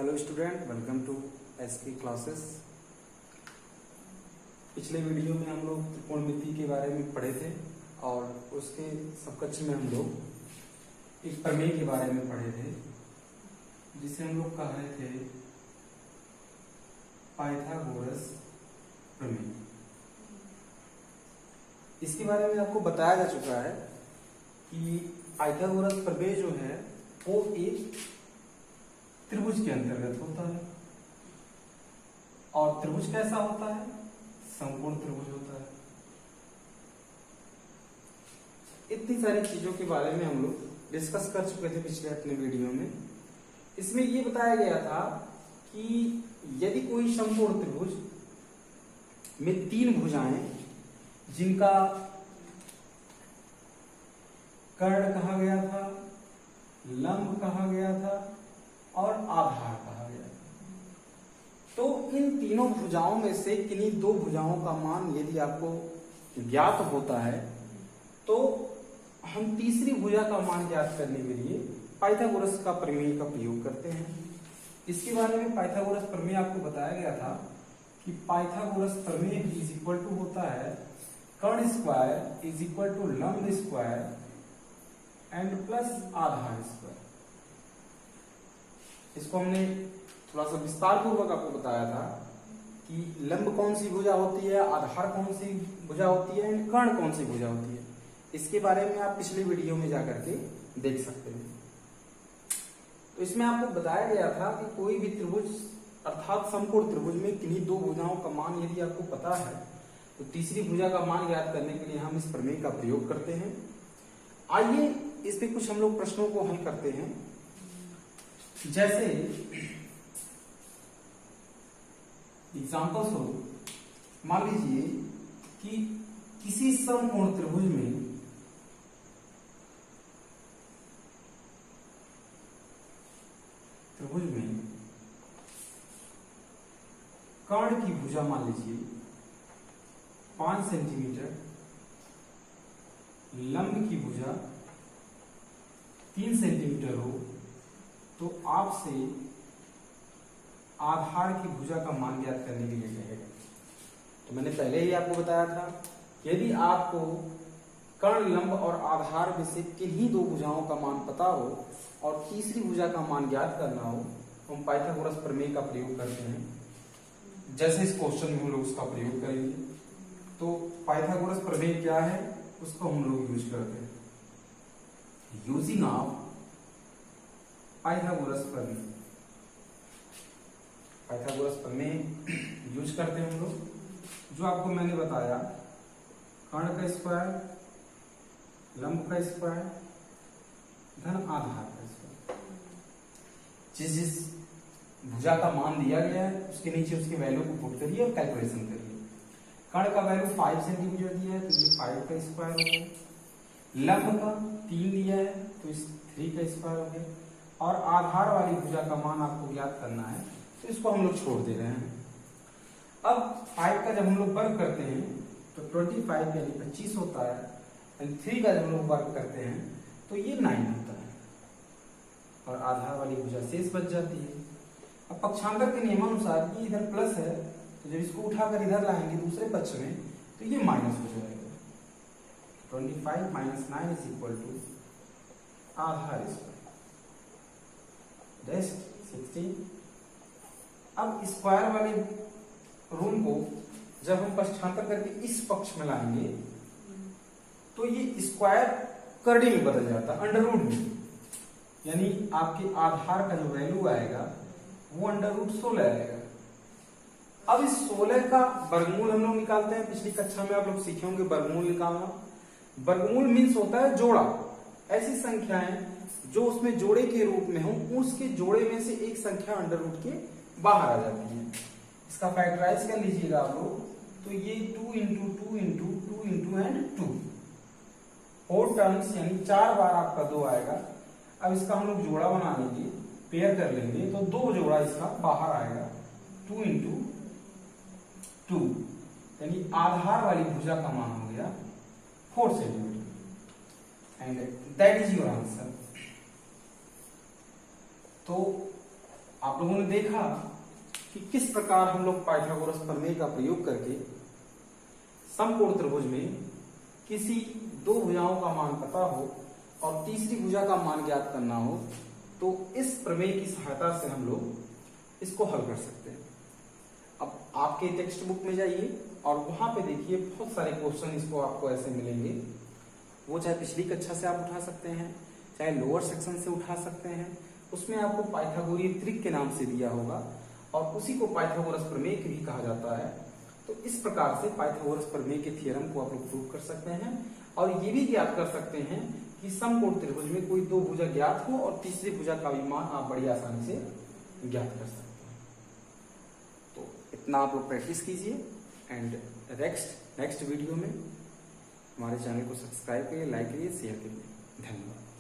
Hello student, welcome to SK classes. पिछले video में हम लोग त्रिकोणमिति के बारे में पढ़े थे और उसके सबकक्ष में हम लोग एक प्रमेय के बारे में पढ़े थे जिसे हम लोग कह रहे थे पाइथागोरस प्रमेय। इसके बारे में आपको बताया जा चुका है कि पाइथागोरस प्रमेय जो है वो एक त्रिभुज के अंतर्गत होता है। और त्रिभुज कैसा होता है? समकोण त्रिभुज होता है। इतनी सारी चीजों के बारे में हम लोग डिस्कस कर चुके थे पिछले अपने वीडियो में। इसमें ये बताया गया था कि यदि कोई समकोण त्रिभुज में तीन भुजाएं जिनका कर्ण कहा गया था, लंब कहा गया था और आधार कहा गया, तो इन तीनों भुजाओं में से किन्हीं दो भुजाओं का मान यदि आपको ज्ञात होता है तो हम तीसरी भुजा का मान ज्ञात करने के लिए पाइथागोरस का प्रमेय का प्रयोग करते हैं। इसके बारे में पाइथागोरस प्रमेय आपको बताया गया था कि पाइथागोरस प्रमेय इज इक्वल टू होता है कर्ण स्क्वायर इज इक्वल टू लंब square and plus Aadhaar square. इसको हमने थोड़ा सा विस्तार पूर्वक आपको बताया था कि लंब कौन सी भुजा होती है, आधार कौन सी भुजा होती है, कर्ण कौन सी भुजा होती है। इसके बारे में आप पिछले वीडियो में जाकर के देख सकते हैं। तो इसमें आपको बताया गया था कि कोई भी त्रिभुज अर्थात समकोण त्रिभुज में किन्हीं दो भुजाओं का मान यदि आपको पता है तो तीसरी भुजा का मान ज्ञात करने के लिए हम इस प्रमेय का प्रयोग करते हैं। आइए इस पे कुछ हम लोग प्रश्नों को हल करते हैं। जैसे एग्जाम्पल स्वरूप मान लीजिए कि किसी समकोण त्रिभुज में कर्ण की भुजा मान लीजिए 5 सेंटीमीटर, लंब की भुजा 3 सेंटीमीटर हो तो आपसे आधार की भुजा का मान ज्ञात करने के लिए कहेगा। तो मैंने पहले ही आपको बताया था यदि आपको कर्ण, लंब और आधार में से किन्हीं दो भुजाओं का मान पता हो और तीसरी भुजा का मान ज्ञात करना हो तो हम पाइथागोरस प्रमेय का प्रयोग करते हैं। जैसे इस क्वेश्चन में हम लोग उसका प्रयोग करेंगे। तो पाइथागोरस प्रमेय क्या है उसको हम लोग यूज करते हैं। यूजिंग ऑफ पाइथागोरस प्रमेय, पाइथागोरस प्रमेय यूज करते हैं हम लोग। जो आपको मैंने बताया कर्ण का स्क्वायर, लंब का स्क्वायर धन आधार का स्क्वायर। जिस भुजा का मान दिया गया है उसके नीचे उसके वैल्यू को पुट करिए और कैलकुलेशन करिए। कर्ण का वैल्यू 5 सेंटीमीटर दिया है तो ये 5 का स्क्वायर हो गया। लंब का 3 दिया है तो इस 3 का स्क्वायर हो गया। और आधार वाली भुजा का मान आपको ज्ञात करना है तो इसको हम लोग छोड़ दे रहे हैं। अब 5 का जब हम लोग वर्ग करते हैं तो 25 यानी 25 होता है। 3 का जब हम लोग वर्ग करते हैं तो ये 9 होता है और आधार वाली भुजा शेष बच जाती है। अब पक्षांतर के नियमानुसार ये इधर प्लस है तो जब इसको उठाकर इधर लाएंगे दूसरे पक्ष में तो ये माइनस हो जाएगा। 25 माइनस 9 इज इक्वल टू आधार स्क्वायर 16। अब स्क्वायर वाले रूल को जब हम पक्षांतर करके इस पक्ष में लाएंगे तो ये स्क्वायर करड़ी में बदल जाता है, अंडर रूट में। यानी आपके आधार का जो वैल्यू आएगा वो अंडर रूट 16 आएगा। अब इस 16 का वर्गमूल हम लोग निकालते हैं। पिछली कक्षा में आप लोग सीखे होंगे वर्गमूल निकालना। वर्गमूल मीन्स होता है जोड़ा। ऐसी संख्याएं जो उसमें जोड़े के रूप में हो उसके जोड़े में से एक संख्या अंडर रूट के बाहर आ जाती है। इसका फैक्टराइज कर लीजिएगा आप लोग तो ये 2 into 2 into 2 into and 2 4 terms यानी 4 बार आपका 2 आएगा। अब इसका हम लोग जोड़ा बना लेंगे, पेयर कर लेंगे तो 2 जोड़ा इसका बाहर आएगा 2 इंटू 2 यानी आधार वाली भुजा का मान हो गया 4 centimetre and that is your answer. तो आप लोगों ने देखा कि किस प्रकार हम लोग पाइथागोरस प्रमेय का प्रयोग करके समकोण त्रिभुज में किसी दो भुजाओं का मान पता हो और तीसरी भुजा का मान ज्ञात करना हो तो इस प्रमेय की सहायता से हम लोग इसको हल कर सकते हैं। अब आपके टेक्स्ट बुक में जाइए और वहां पे देखिए बहुत सारे क्वेश्चन इसको आपको ऐसे मिलेंगे। वो चाहे पिछली कक्षा से आप उठा सकते हैं, चाहे लोअर सेक्शन से उठा सकते हैं। उसमें आपको पाइथागोरीय त्रिक के नाम से दिया होगा और उसी को पाइथागोरस प्रमेय भी कहा जाता है। तो इस प्रकार से पाइथागोरस प्रमेय के थ्योरम को आप लोग प्रूव कर सकते हैं और ये भी ज्ञात कर सकते हैं कि समकोण त्रिभुज में कोई दो भुजा ज्ञात हो और तीसरी भुजा का भी मान आप बड़ी आसानी से ज्ञात कर सकते हैं। तो इतना आप लोग प्रैक्टिस कीजिए एंड नेक्स्ट वीडियो में हमारे चैनल को सब्सक्राइब करिए, लाइक करिए, शेयर करिए। धन्यवाद।